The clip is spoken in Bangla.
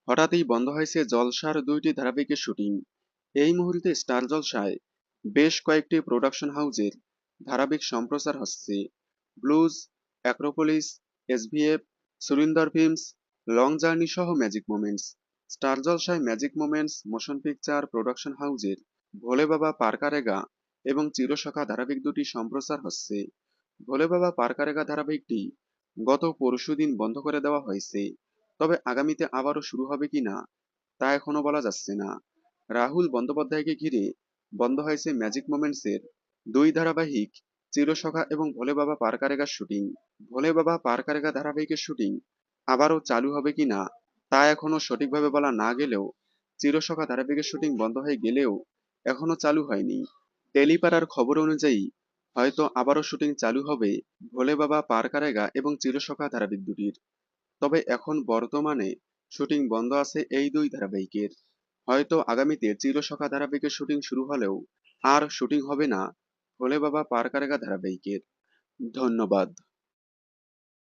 হঠাৎই বন্ধ হয়েছে জলসার ২টি ধারাবাহিকের শুটিং। এই মুহূর্তে স্টার জলসায় বেশ কয়েকটি প্রোডাকশন হাউজের ধারাবাহিক সম্প্রচার হচ্ছে। Blues, Acropolis, SVF, Surinder films, long journey সহ ম্যাজিক মোমেন্টস। স্টার জলসায় magic moments motion picture production হাউজের ভোলে বাবা পারকারেগা এবং চিরসখা ধারাবাহিক দুটি সম্প্রচার হচ্ছে। ভোলে বাবা পারকারেগা ধারাবাহিকটি গত পরশুদিন বন্ধ করে দেওয়া হয়েছে, তবে আগামীতে আবারও শুরু হবে কিনা তা এখনো বলা যাচ্ছে না। রাহুল বন্দ্যোপাধ্যায়কে ঘিরে বন্ধ হয়েছে ম্যাজিক মোমেন্টসের ২ ধারাবাহিক চিরসখা এবং ভোলে বাবা পারকারেগার শুটিং। ভোলে বাবা পারকারেগা ধারাবাহিকের শুটিং আবারও চালু হবে কিনা তা এখনো সঠিকভাবে বলা না গেলেও চিরসখা ধারাবাহিকের শুটিং বন্ধ হয়ে গেলেও এখনো চালু হয়নি। টেলিপাড়ার খবর অনুযায়ী হয়তো আবারও শুটিং চালু হবে ভোলে বাবা পারকারেগা এবং চিরসখা ধারাবাহিক দুটির। তবে এখন বর্তমানে শুটিং বন্ধ আছে এই ২ ধারাবাহিকের। হয়তো আগামীতে চিরসখা ধারাবাহিকের শুটিং শুরু হলেও আর শুটিং হবে না ভোলে বাবা পারকারেগা ধারাবাহিকের। ধন্যবাদ।